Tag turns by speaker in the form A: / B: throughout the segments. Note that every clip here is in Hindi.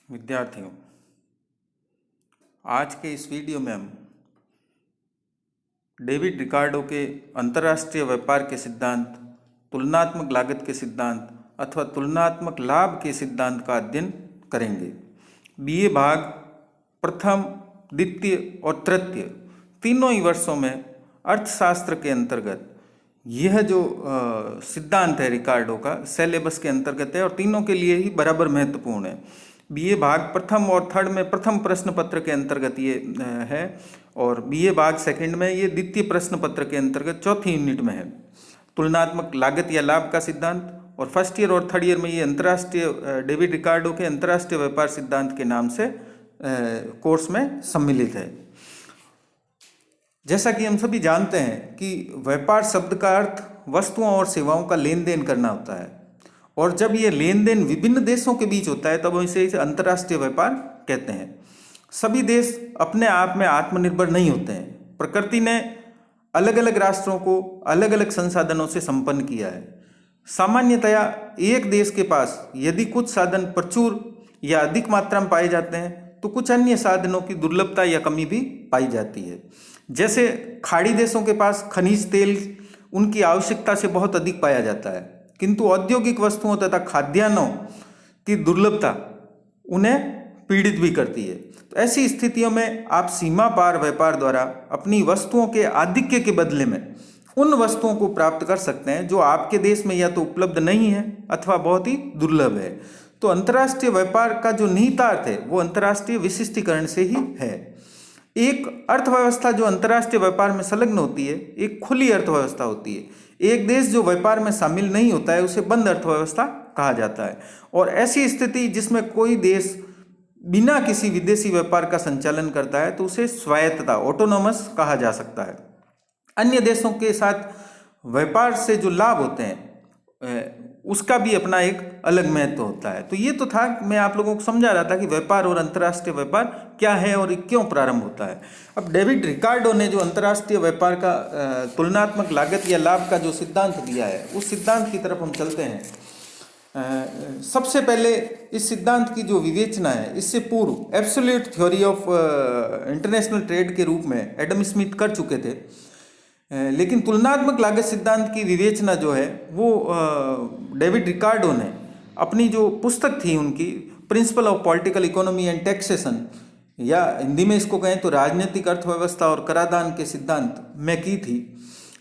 A: विद्यार्थियों, आज के इस वीडियो में हम डेविड रिकार्डो के अंतर्राष्ट्रीय व्यापार के सिद्धांत, तुलनात्मक लागत के सिद्धांत अथवा तुलनात्मक लाभ के सिद्धांत का अध्ययन करेंगे। बीए भाग प्रथम, द्वितीय और तृतीय तीनों ही वर्षों में अर्थशास्त्र के अंतर्गत यह जो सिद्धांत है रिकार्डो का सिलेबस के अंतर्गत है और तीनों के लिए ही बराबर महत्वपूर्ण है। बीए भाग प्रथम और थर्ड में प्रथम प्रश्न पत्र के अंतर्गत ये है और बीए भाग सेकंड में ये द्वितीय प्रश्न पत्र के अंतर्गत चौथी यूनिट में है। तुलनात्मक लागत या लाभ का सिद्धांत और फर्स्ट ईयर और थर्ड ईयर में ये अंतर्राष्ट्रीय डेविड रिकार्डो के अंतर्राष्ट्रीय व्यापार सिद्धांत के नाम से कोर्स में सम्मिलित है। जैसा कि हम सभी जानते हैं कि व्यापार शब्द का अर्थ वस्तुओं और सेवाओं का लेन देन करना होता है और जब ये लेन देन विभिन्न देशों के बीच होता है तब हम इसे अंतर्राष्ट्रीय व्यापार कहते हैं। सभी देश अपने आप में आत्मनिर्भर नहीं होते हैं। प्रकृति ने अलग अलग राष्ट्रों को अलग अलग संसाधनों से संपन्न किया है। सामान्यतया एक देश के पास यदि कुछ साधन प्रचुर या अधिक मात्रा में पाए जाते हैं तो कुछ अन्य साधनों की दुर्लभता या कमी भी पाई जाती है। जैसे खाड़ी देशों के पास खनिज तेल उनकी आवश्यकता से बहुत अधिक पाया जाता है, किंतु औद्योगिक वस्तुओं तथा खाद्यान्नों की दुर्लभता उन्हें पीड़ित भी करती है। तो ऐसी स्थितियों में आप सीमा पार व्यापार द्वारा अपनी वस्तुओं के आधिक्य के बदले में उन वस्तुओं को प्राप्त कर सकते हैं जो आपके देश में या तो उपलब्ध नहीं है अथवा बहुत ही दुर्लभ है। तो अंतर्राष्ट्रीय व्यापार का जो निहितार्थ है वो अंतर्राष्ट्रीय विशिष्टीकरण से ही है। एक अर्थव्यवस्था जो अंतर्राष्ट्रीय व्यापार में संलग्न होती है एक खुली अर्थव्यवस्था होती है। एक देश जो व्यापार में शामिल नहीं होता है उसे बंद अर्थव्यवस्था कहा जाता है। और ऐसी स्थिति जिसमें कोई देश बिना किसी विदेशी व्यापार का संचालन करता है तो उसे स्वायत्तता ऑटोनोमस कहा जा सकता है। अन्य देशों के साथ व्यापार से जो लाभ होते हैं उसका भी अपना एक अलग महत्व होता है। तो ये तो था, मैं आप लोगों को समझा रहा था कि व्यापार और अंतर्राष्ट्रीय व्यापार क्या है और क्यों प्रारंभ होता है। अब डेविड रिकार्डो ने जो अंतर्राष्ट्रीय व्यापार का तुलनात्मक लागत या लाभ का जो सिद्धांत दिया है उस सिद्धांत की तरफ हम चलते हैं। सबसे पहले इस सिद्धांत की जो विवेचना है इससे पूर्व absolute theory of international trade के रूप में एडम स्मिथ कर चुके थे, लेकिन तुलनात्मक लागत सिद्धांत की विवेचना जो है वो डेविड रिकार्डो ने अपनी जो पुस्तक थी उनकी principle of political economy and taxation या हिंदी में इसको कहें तो राजनीतिक अर्थव्यवस्था और कराधान के सिद्धांत में की थी।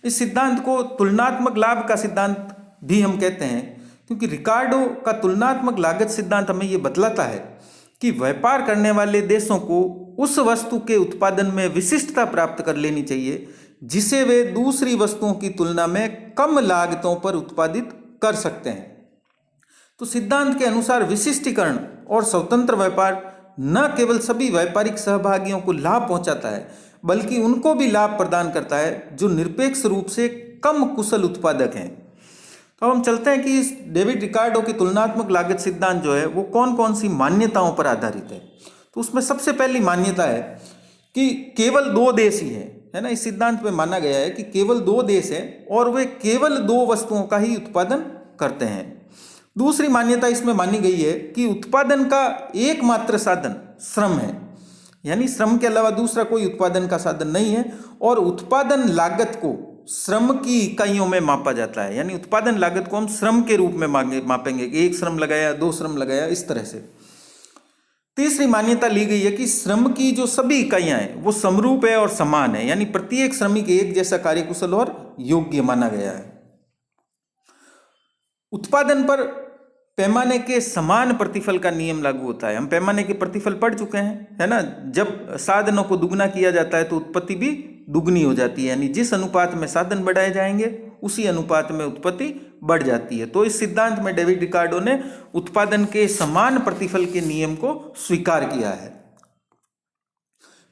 A: इस सिद्धांत को तुलनात्मक लाभ का सिद्धांत भी हम कहते हैं क्योंकि रिकार्डो का तुलनात्मक लागत सिद्धांत हमें ये बतलाता है कि व्यापार करने वाले देशों को उस वस्तु के उत्पादन में विशिष्टता प्राप्त कर लेनी चाहिए जिसे वे दूसरी वस्तुओं की तुलना में कम लागतों पर उत्पादित कर सकते हैं। तो सिद्धांत के अनुसार विशिष्टीकरण और स्वतंत्र व्यापार न केवल सभी व्यापारिक सहभागियों को लाभ पहुंचाता है बल्कि उनको भी लाभ प्रदान करता है जो निरपेक्ष रूप से कम कुशल उत्पादक हैं। तो हम चलते हैं कि इस डेविड रिकार्डो की तुलनात्मक लागत सिद्धांत जो है वो कौन कौन सी मान्यताओं पर आधारित है। तो उसमें सबसे पहली मान्यता है कि केवल दो देश ही है ना। इस सिद्धांत में माना गया है कि केवल दो देश हैं और वे केवल दो वस्तुओं का ही उत्पादन करते हैं। दूसरी मान्यता इसमें मानी गई है कि उत्पादन का एकमात्र साधन श्रम है, यानी श्रम के अलावा दूसरा कोई उत्पादन का साधन नहीं है और उत्पादन लागत को श्रम की इकाइयों में मापा जाता है, यानी उत्पादन लागत को हम श्रम के रूप में मापेंगे कि एक श्रम लगाया, दो श्रम लगाया, इस तरह से। तीसरी मान्यता ली गई है कि श्रम की जो सभी इकाइयां हैं वो समरूप है और समान है, यानी प्रत्येक श्रमिक एक जैसा कार्यकुशल और योग्य माना गया है। उत्पादन पर पैमाने के समान प्रतिफल का नियम लागू होता है। हम पैमाने के प्रतिफल पढ़ चुके हैं, है ना। जब साधनों को दुगना किया जाता है तो उत्पत्ति भी दुगनी हो जाती है, यानी जिस अनुपात में साधन बढ़ाए जाएंगे उसी अनुपात में उत्पत्ति बढ़ जाती है। तो इस सिद्धांत में डेविड रिकार्डो ने उत्पादन के समान प्रतिफल के नियम को स्वीकार किया है।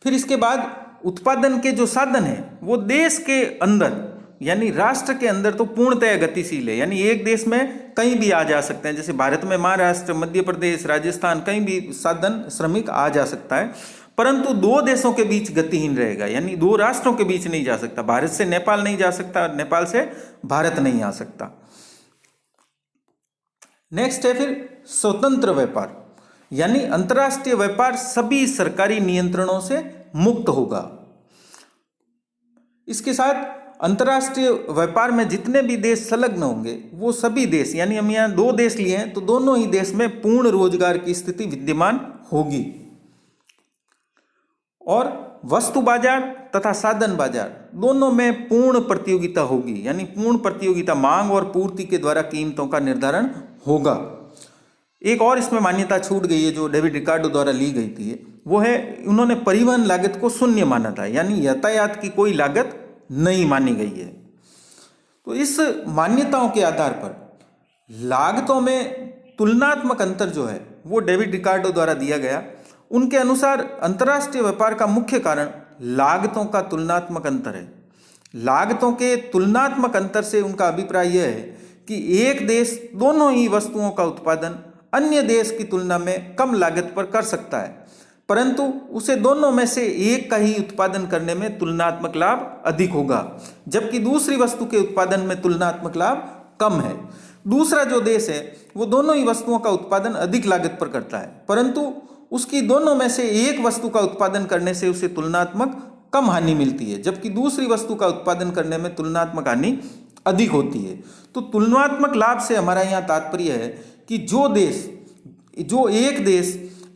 A: फिर इसके बाद उत्पादन के जो साधन है वो देश के अंदर यानी राष्ट्र के अंदर तो पूर्णतः गतिशील है, यानी एक देश में कहीं भी आ जा सकते हैं। जैसे भारत में महाराष्ट्र, मध्य प्रदेश, राजस्थान कहीं भी साधन श्रमिक आ जा सकता है, परंतु दो देशों के बीच गतिहीन रहेगा, यानी दो राष्ट्रों के बीच नहीं जा सकता। भारत से नेपाल नहीं जा सकता, नेपाल से भारत नहीं आ सकता। नेक्स्ट है फिर स्वतंत्र व्यापार। यानी अंतर्राष्ट्रीय व्यापार सभी सरकारी नियंत्रणों से मुक्त होगा। इसके साथ अंतर्राष्ट्रीय व्यापार में जितने भी देश संलग्न होंगे वो सभी देश, यानी हम यहाँ 2 देश लिए हैं तो दोनों ही देश में पूर्ण रोजगार की स्थिति विद्यमान होगी। और वस्तु बाजार तथा साधन बाजार दोनों में पूर्ण प्रतियोगिता होगी, यानी पूर्ण प्रतियोगिता, मांग और पूर्ति के द्वारा कीमतों का निर्धारण होगा। एक और इसमें मान्यता छूट गई है जो डेविड रिकार्डो द्वारा ली गई थी, वो है उन्होंने परिवहन लागत को शून्य माना था, यानी यातायात की कोई लागत नहीं मानी गई है। तो इस मान्यताओं के आधार पर लागतों में तुलनात्मक अंतर जो है वो डेविड रिकार्डो द्वारा दिया गया। उनके अनुसार अंतर्राष्ट्रीय व्यापार का मुख्य कारण लागतों का तुलनात्मक अंतर है। लागतों के तुलनात्मक अंतर से उनका अभिप्राय यह है कि एक देश दोनों ही वस्तुओं का उत्पादन अन्य देश की तुलना में कम लागत पर कर सकता है, परंतु उसे दोनों में से एक का ही उत्पादन करने में तुलनात्मक लाभ अधिक होगा, जबकि दूसरी वस्तु के उत्पादन में तुलनात्मक लाभ कम है। दूसरा जो देश है वो दोनों ही वस्तुओं का उत्पादन अधिक लागत पर करता है, परंतु उसकी दोनों में से एक वस्तु का उत्पादन करने से उसे तुलनात्मक कम हानि मिलती है, जबकि दूसरी वस्तु का उत्पादन करने में तुलनात्मक हानि अधिक होती है। तो तुलनात्मक लाभ से हमारा यहाँ तात्पर्य है कि जो एक देश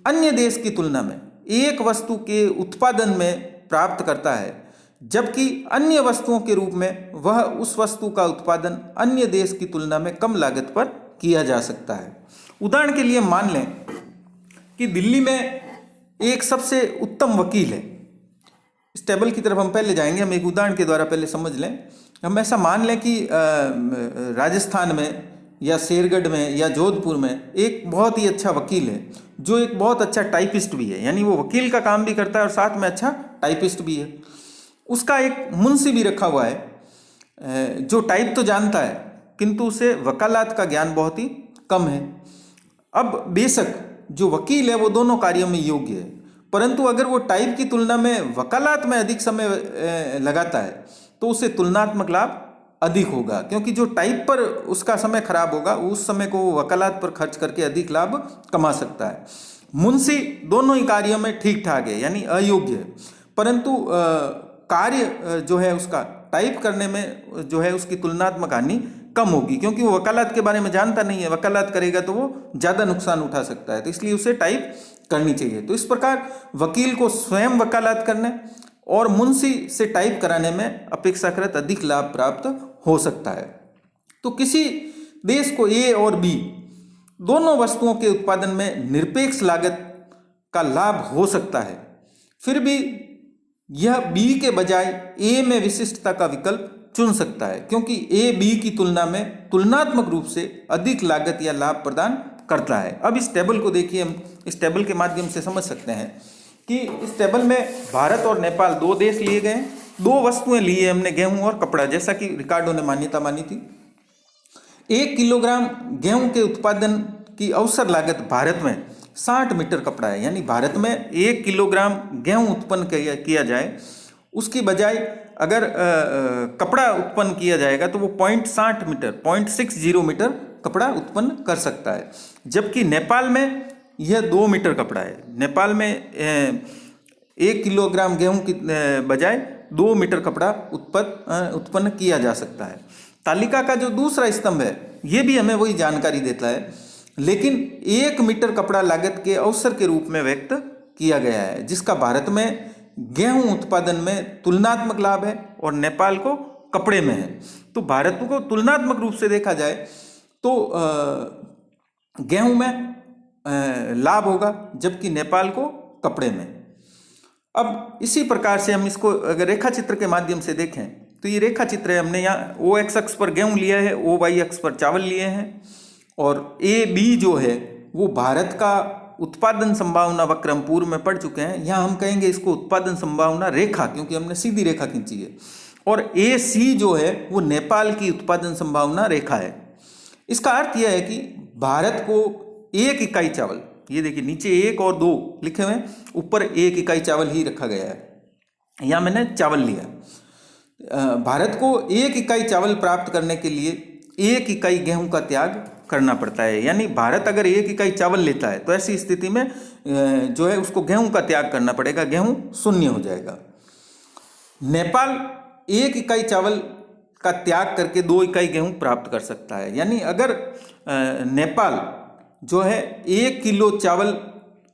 A: अन्य देश की तुलना में एक वस्तु के उत्पादन में प्राप्त करता है, जबकि अन्य वस्तुओं के रूप में वह उस वस्तु का उत्पादन अन्य देश की तुलना में कम लागत पर किया जा सकता है। उदाहरण के लिए मान लें कि दिल्ली में एक सबसे उत्तम वकील है। इस टेबल की तरफ हम पहले जाएंगे, हम एक उदाहरण के द्वारा पहले समझ लें। हम ऐसा मान लें कि राजस्थान में या शेरगढ़ में या जोधपुर में एक बहुत ही अच्छा वकील है जो एक बहुत अच्छा टाइपिस्ट भी है, यानी वो वकील का काम भी करता है और साथ में अच्छा टाइपिस्ट भी है। उसका एक मुंशी भी रखा हुआ है जो टाइप तो जानता है किंतु उसे वकालत का ज्ञान बहुत ही कम है। अब बेशक जो वकील है वो दोनों कार्यों में योग्य है, परंतु अगर वो टाइप की तुलना में वकालत में अधिक समय लगाता है तो उसे तुलनात्मक लाभ अधिक होगा, क्योंकि जो टाइप पर उसका समय खराब होगा उस समय को वो वकालत पर खर्च करके अधिक लाभ कमा सकता है। मुंशी दोनों ही कार्यों में ठीक ठाक है, यानी अयोग्य है, परंतु कार्य जो है उसका टाइप करने में जो है उसकी तुलनात्मक हानि कम होगी, क्योंकि वो वकालत के बारे में जानता नहीं है। वकालत करेगा तो वो ज़्यादा नुकसान उठा सकता है, तो इसलिए उसे टाइप करनी चाहिए। तो इस प्रकार वकील को स्वयं वकालत करने और मुंशी से टाइप कराने में अपेक्षाकृत अधिक लाभ प्राप्त हो सकता है। तो किसी देश को ए और बी दोनों वस्तुओं के उत्पादन में निरपेक्ष लागत का लाभ हो सकता है, फिर भी यह बी के बजाय ए में विशिष्टता का विकल्प चुन सकता है, क्योंकि ए बी की तुलना में तुलनात्मक रूप से अधिक लागत या लाभ प्रदान करता है। अब इस टेबल को देखिए, हम इस टेबल के माध्यम से समझ सकते हैं कि इस टेबल में भारत और नेपाल 2 देश लिए गए, 2 वस्तुएं ली है हमने, गेहूं और कपड़ा, जैसा कि रिकार्डो ने मान्यता मानी थी। 1 किलोग्राम गेहूं के उत्पादन की अवसर लागत भारत में 60 मीटर कपड़ा है, यानी भारत में 1 किलोग्राम गेहूं उत्पन्न किया जाए उसकी बजाय अगर कपड़ा उत्पन्न किया जाएगा तो वो 0.60 मीटर कपड़ा उत्पन्न कर सकता है, जबकि नेपाल में यह 2 मीटर कपड़ा है। नेपाल में 1 किलोग्राम गेहूं की बजाय 2 मीटर कपड़ा उत्पन्न किया जा सकता है। तालिका का जो दूसरा स्तंभ है ये भी हमें वही जानकारी देता है, लेकिन 1 मीटर कपड़ा लागत के अवसर के रूप में व्यक्त किया गया है, जिसका भारत में गेहूं उत्पादन में तुलनात्मक लाभ है और नेपाल को कपड़े में है। तो भारत को तुलनात्मक रूप से देखा जाए तो गेहूं में लाभ होगा, जबकि नेपाल को कपड़े में। अब इसी प्रकार से हम इसको अगर रेखा चित्र के माध्यम से देखें तो ये रेखा चित्र है, हमने यहाँ ओ एक्स अक्ष पर गेहूं लिया है, ओ वाई अक्ष पर चावल लिए हैं, और ए बी जो है वो भारत का उत्पादन संभावना वक्र हम पूर्व में पढ़ चुके हैं। यहाँ हम कहेंगे इसको उत्पादन संभावना रेखा, क्योंकि हमने सीधी रेखा खींची है, और ए सी जो है वो नेपाल की उत्पादन संभावना रेखा है। इसका अर्थ यह है कि भारत को 1 इकाई चावल, ये देखिए नीचे 1 और 2 लिखे हुए हैं, ऊपर 1 इकाई चावल ही रखा गया है, यहाँ मैंने चावल लिया। भारत को 1 इकाई चावल प्राप्त करने के लिए 1 इकाई गेहूं का त्याग करना पड़ता है। यानी भारत अगर 1 इकाई चावल लेता है तो ऐसी स्थिति में जो है उसको गेहूं का त्याग करना पड़ेगा, गेहूं शून्य हो जाएगा। नेपाल 1 इकाई चावल का त्याग करके 2 इकाई गेहूं प्राप्त कर सकता है। यानी अगर नेपाल जो है 1 किलो चावल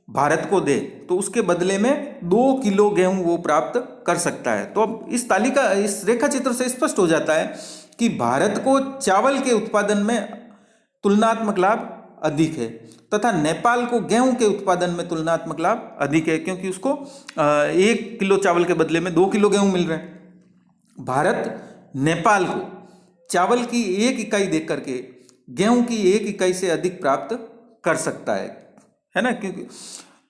A: भारत को दे तो उसके बदले में 2 किलो गेहूं वो प्राप्त कर सकता है। तो अब इस रेखा चित्र से स्पष्ट हो जाता है कि भारत को चावल के उत्पादन में तुलनात्मक लाभ अधिक है तथा नेपाल को गेहूं के उत्पादन में तुलनात्मक लाभ अधिक है, क्योंकि उसको 1 किलो चावल के बदले में 2 किलो गेहूं मिल रहे हैं। भारत नेपाल को चावल की 1 इकाई देकर करके गेहूं की 1 इकाई से अधिक प्राप्त कर सकता है ना, क्योंकि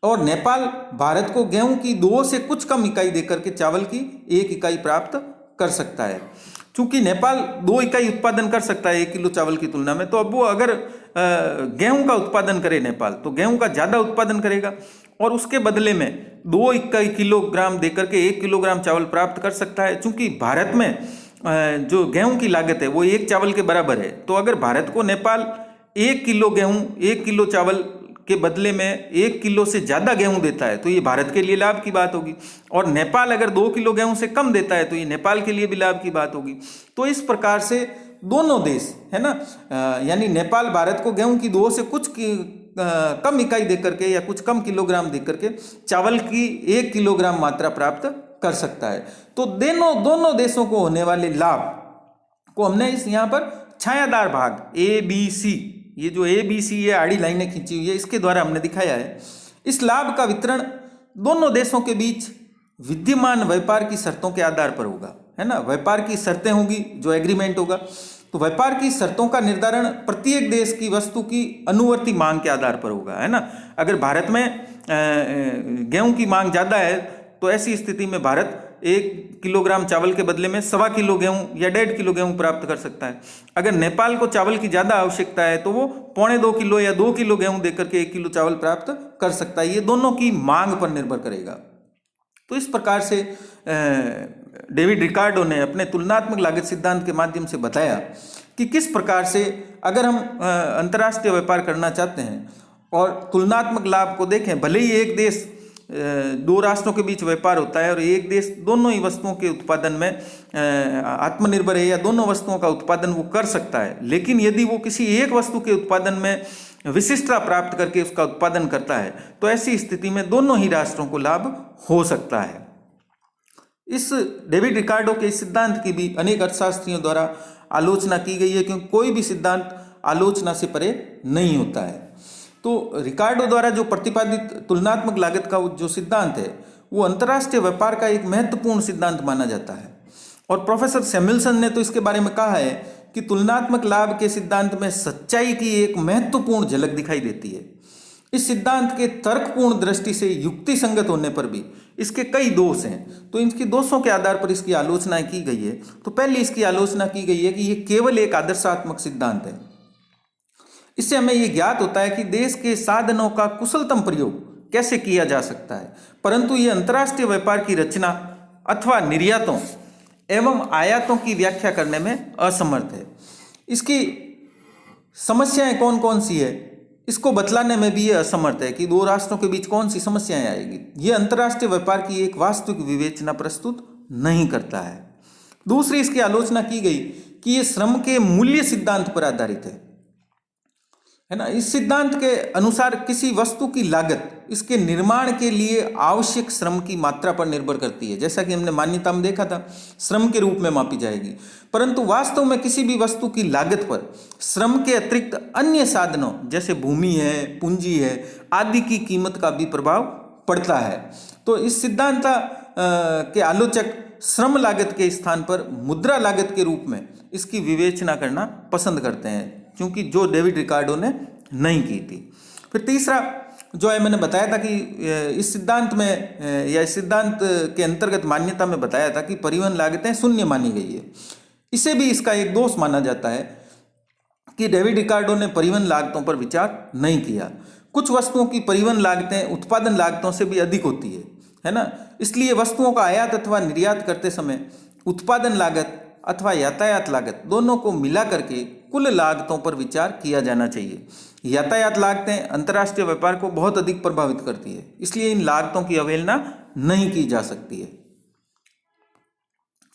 A: और नेपाल भारत को गेहूं की 2 से कुछ कम इकाई देकर के चावल की 1 इकाई प्राप्त कर सकता है। चूंकि नेपाल 2 इकाई उत्पादन कर सकता है 1 किलो चावल की तुलना में, तो अब वो अगर गेहूं का उत्पादन करे नेपाल तो गेहूं का ज़्यादा उत्पादन करेगा और उसके बदले में 2 इकाई किलोग्राम देकर के 1 किलोग्राम चावल प्राप्त कर सकता है। चूंकि भारत में जो गेहूं की लागत है वो 1 चावल के बराबर है, तो अगर भारत को नेपाल 1 किलो गेहूं 1 किलो चावल के बदले में 1 किलो से ज़्यादा गेहूं देता है तो ये भारत के लिए लाभ की बात होगी, और नेपाल अगर 2 किलो गेहूं से कम देता है तो ये नेपाल के लिए भी लाभ की बात होगी। तो इस प्रकार से दोनों देश है ना, यानी नेपाल भारत को गेहूं की 2 से कुछ कम इकाई देकर के या कुछ कम किलोग्राम देकर के चावल की 1 किलोग्राम मात्रा प्राप्त कर सकता है। तो दोनों देशों को होने वाले लाभ को हमने यहाँ पर छायादार भाग ABC, ये जो ABC ये आड़ी लाइनें खींची हुई है इसके द्वारा हमने दिखाया है। इस लाभ का वितरण दोनों देशों के बीच विद्यमान व्यापार की शर्तों के आधार पर होगा, है ना। व्यापार की शर्तें होंगी जो एग्रीमेंट होगा, तो व्यापार की शर्तों का निर्धारण प्रत्येक देश की वस्तु की अनुवर्ती मांग के आधार पर होगा, है ना। अगर भारत में गेहूं की मांग ज़्यादा है तो ऐसी स्थिति में भारत 1 किलोग्राम चावल के बदले में 1.25 किलो गेहूं या 1.5 किलो गेहूं प्राप्त कर सकता है। अगर नेपाल को चावल की ज़्यादा आवश्यकता है तो वो 2.25 किलो या 2 किलो गेहूं देकर के 1 किलो चावल प्राप्त कर सकता है। ये दोनों की मांग पर निर्भर करेगा। तो इस प्रकार से डेविड रिकार्डो ने अपने तुलनात्मक लागत सिद्धांत के माध्यम से बताया कि किस प्रकार से अगर हम अंतर्राष्ट्रीय व्यापार करना चाहते हैं और तुलनात्मक लाभ को देखें, भले ही एक देश 2 राष्ट्रों के बीच व्यापार होता है और एक देश दोनों ही वस्तुओं के उत्पादन में आत्मनिर्भर है या दोनों वस्तुओं का उत्पादन वो कर सकता है, लेकिन यदि वो किसी एक वस्तु के उत्पादन में विशिष्टता प्राप्त करके उसका उत्पादन करता है तो ऐसी स्थिति में दोनों ही राष्ट्रों को लाभ हो सकता है। इस डेविड रिकार्डो के इस सिद्धांत की भी अनेक अर्थशास्त्रियों द्वारा आलोचना की गई है, क्योंकि कोई भी सिद्धांत आलोचना से परे नहीं होता है। तो रिकार्डो द्वारा जो प्रतिपादित तुलनात्मक लागत का जो सिद्धांत है वो अंतर्राष्ट्रीय व्यापार का एक महत्वपूर्ण सिद्धांत माना जाता है, और प्रोफेसर सैमुअल्सन ने तो इसके बारे में कहा है कि तुलनात्मक लाभ के सिद्धांत में सच्चाई की एक महत्वपूर्ण झलक दिखाई देती है। इस सिद्धांत के तर्कपूर्ण दृष्टि से युक्ति संगत होने पर भी इसके कई दोष हैं, तो इनके दोषों के आधार पर इसकी आलोचना की गई है। तो पहले इसकी आलोचना की गई है कि यह केवल एक आदर्शात्मक सिद्धांत है। इससे हमें यह ज्ञात होता है कि देश के साधनों का कुशलतम प्रयोग कैसे किया जा सकता है, परंतु यह अंतर्राष्ट्रीय व्यापार की रचना अथवा निर्यातों एवं आयातों की व्याख्या करने में असमर्थ है। इसकी समस्याएं कौन कौन सी है इसको बतलाने में भी ये असमर्थ है कि 2 राष्ट्रों के बीच कौन सी समस्याएं आएगी। ये अंतर्राष्ट्रीय व्यापार की एक वास्तविक विवेचना प्रस्तुत नहीं करता है। दूसरी इसकी आलोचना की गई कि ये श्रम के मूल्य सिद्धांत पर आधारित है ना। इस सिद्धांत के अनुसार किसी वस्तु की लागत इसके निर्माण के लिए आवश्यक श्रम की मात्रा पर निर्भर करती है, जैसा कि हमने मान्यता में देखा था, श्रम के रूप में मापी जाएगी। परंतु वास्तव में किसी भी वस्तु की लागत पर श्रम के अतिरिक्त अन्य साधनों जैसे भूमि है, पूंजी है आदि की कीमत का भी प्रभाव पड़ता है। तो इस सिद्धांत के आलोचक श्रम लागत के स्थान पर मुद्रा लागत के रूप में इसकी विवेचना करना पसंद करते हैं, क्योंकि जो डेविड रिकार्डो ने नहीं की थी। फिर तीसरा जो है मैंने बताया था कि इस सिद्धांत में या इस सिद्धांत के अंतर्गत मान्यता में बताया था कि परिवहन लागतें शून्य मानी गई है। इसे भी इसका एक दोष माना जाता है कि डेविड रिकार्डो ने परिवहन लागतों पर विचार नहीं किया। कुछ वस्तुओं की परिवहन लागतें उत्पादन लागतों से भी अधिक होती है ना। इसलिए वस्तुओं का आयात अथवा निर्यात करते समय उत्पादन लागत अथवा यातायात लागत दोनों को मिला करके कुल लागतों पर विचार किया जाना चाहिए। यातायात लागतें अंतर्राष्ट्रीय व्यापार को बहुत अधिक प्रभावित करती है, इसलिए इन लागतों की अवहेलना नहीं की जा सकती है।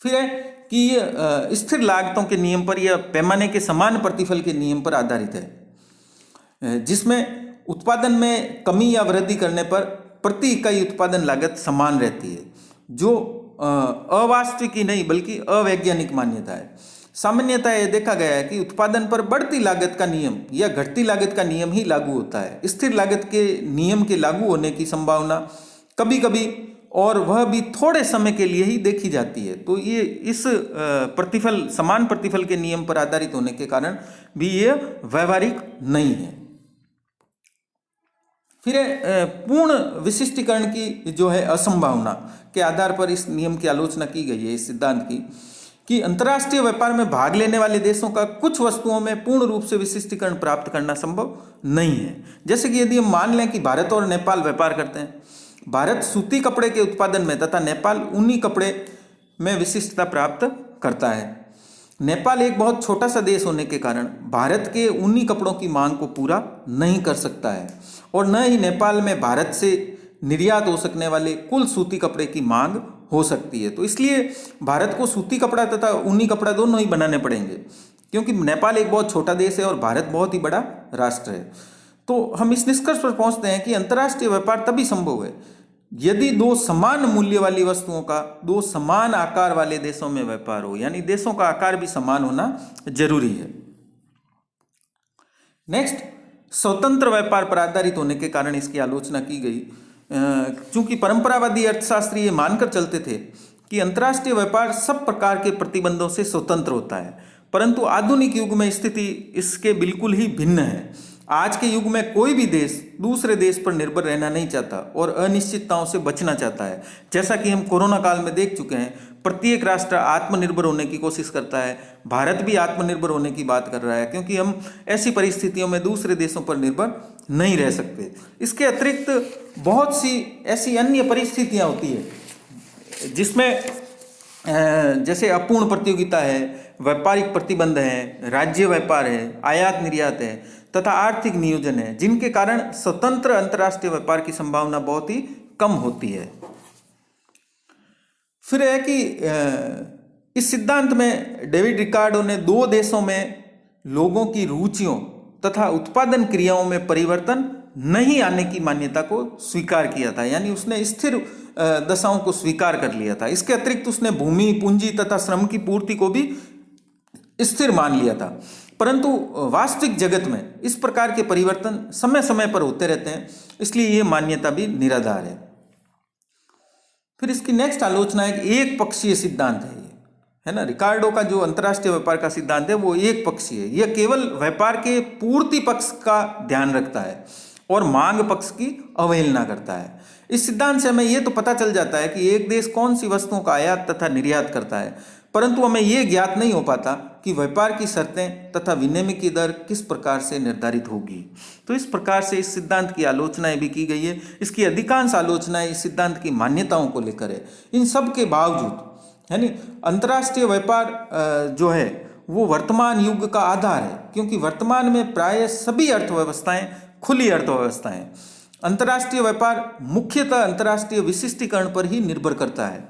A: फिर है कि ये स्थिर लागतों के नियम पर या पैमाने के समान प्रतिफल के नियम पर आधारित है, जिसमें उत्पादन में कमी या वृद्धि करने पर प्रति इकाई उत्पादन लागत समान रहती है, जो अवास्तविक ही नहीं बल्कि अवैज्ञानिक मान्यता है। सामान्यतः यह देखा गया है कि उत्पादन पर बढ़ती लागत का नियम या घटती लागत का नियम ही लागू होता है। स्थिर लागत के नियम के लागू होने की संभावना कभी कभी और वह भी थोड़े समय के लिए ही देखी जाती है। तो ये इस प्रतिफल समान प्रतिफल के नियम पर आधारित होने के कारण भी ये व्यवहारिक नहीं है। फिर पूर्ण विशिष्टीकरण की जो है असंभावना के आधार पर इस नियम की आलोचना की गई है, इस सिद्धांत की, कि अंतर्राष्ट्रीय व्यापार में भाग लेने वाले देशों का कुछ वस्तुओं में पूर्ण रूप से विशिष्टीकरण प्राप्त करना संभव नहीं है। जैसे कि यदि हम मान लें कि भारत और नेपाल व्यापार करते हैं, भारत सूती कपड़े के उत्पादन में तथा नेपाल ऊनी कपड़े में विशिष्टता प्राप्त करता है। नेपाल एक बहुत छोटा सा देश होने के कारण भारत के ऊनी कपड़ों की मांग को पूरा नहीं कर सकता है और न ही नेपाल में भारत से निर्यात हो सकने वाले कुल सूती कपड़े की मांग हो सकती है। तो इसलिए भारत को सूती कपड़ा तथा ऊनी कपड़ा दोनों ही बनाने पड़ेंगे, क्योंकि नेपाल एक बहुत छोटा देश है और भारत बहुत ही बड़ा राष्ट्र है। तो हम इस निष्कर्ष पर पहुंचते हैं कि अंतर्राष्ट्रीय व्यापार तभी संभव है यदि दो समान मूल्य वाली वस्तुओं का दो समान आकार वाले देशों में व्यापार हो, यानी देशों का आकार भी समान होना जरूरी है। नेक्स्ट, स्वतंत्र व्यापार पर आधारित होने के कारण इसकी आलोचना की गई। चूंकि परंपरावादी अर्थशास्त्री ये मानकर चलते थे कि अंतर्राष्ट्रीय व्यापार सब प्रकार के प्रतिबंधों से स्वतंत्र होता है, परंतु आधुनिक युग में स्थिति इसके बिल्कुल ही भिन्न है। आज के युग में कोई भी देश दूसरे देश पर निर्भर रहना नहीं चाहता और अनिश्चितताओं से बचना चाहता है। जैसा कि हम कोरोना काल में देख चुके हैं, प्रत्येक राष्ट्र आत्मनिर्भर होने की कोशिश करता है। भारत भी आत्मनिर्भर होने की बात कर रहा है, क्योंकि हम ऐसी परिस्थितियों में दूसरे देशों पर निर्भर नहीं रह सकते। इसके अतिरिक्त बहुत सी ऐसी अन्य परिस्थितियां होती है जिसमें जैसे अपूर्ण प्रतियोगिता है, व्यापारिक प्रतिबंध है, राज्य व्यापार है, आयात निर्यात है तथा आर्थिक नियोजन है, जिनके कारण स्वतंत्र अंतर्राष्ट्रीय व्यापार की संभावना बहुत ही कम होती है। फिर है कि इस सिद्धांत में डेविड रिकार्डो ने दो देशों में लोगों की रुचियों तथा उत्पादन क्रियाओं में परिवर्तन नहीं आने की मान्यता को स्वीकार किया था, यानी उसने स्थिर दशाओं को स्वीकार कर लिया था। इसके अतिरिक्त उसने भूमि, पूंजी तथा श्रम की पूर्ति को भी स्थिर मान लिया था, परंतु वास्तविक जगत में इस प्रकार के परिवर्तन समय समय पर होते रहते हैं, इसलिए यह मान्यता भी निराधार है। फिर इसकी नेक्स्ट आलोचना एक पक्षीय सिद्धांत है ना। रिकार्डो का जो अंतर्राष्ट्रीय व्यापार का सिद्धांत है वो एक पक्षीय है। यह केवल व्यापार के पूर्ति पक्ष का ध्यान रखता है और मांग पक्ष की अवहेलना करता है। इस सिद्धांत से हमें यह तो पता चल जाता है कि एक देश कौन सी वस्तुओं का आयात तथा निर्यात करता है, परंतु हमें यह ज्ञात नहीं हो पाता कि व्यापार की शर्तें तथा विनिमय की दर किस प्रकार से निर्धारित होगी। तो इस प्रकार से इस सिद्धांत की आलोचनाएं भी की गई है। इसकी अधिकांश आलोचनाएं इस सिद्धांत की मान्यताओं को लेकर है। इन सब के बावजूद यानी अंतर्राष्ट्रीय व्यापार जो है वो वर्तमान युग का आधार है, क्योंकि वर्तमान में प्राय सभी अर्थव्यवस्थाएं खुली अर्थव्यवस्थाएं। अंतर्राष्ट्रीय व्यापार मुख्यतः अंतर्राष्ट्रीय विशिष्टीकरण पर ही निर्भर करता है।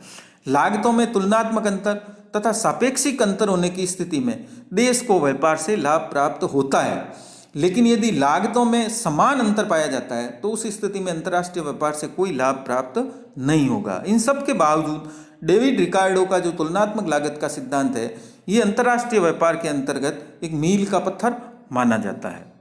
A: लागतों में तुलनात्मक अंतर तथा सापेक्षिक अंतर होने की स्थिति में देश को व्यापार से लाभ प्राप्त होता है, लेकिन यदि लागतों में समान अंतर पाया जाता है तो उस स्थिति में अंतर्राष्ट्रीय व्यापार से कोई लाभ प्राप्त नहीं होगा। इन सब के बावजूद डेविड रिकार्डो का जो तुलनात्मक लागत का सिद्धांत है, ये अंतर्राष्ट्रीय व्यापार के अंतर्गत एक मील का पत्थर माना जाता है।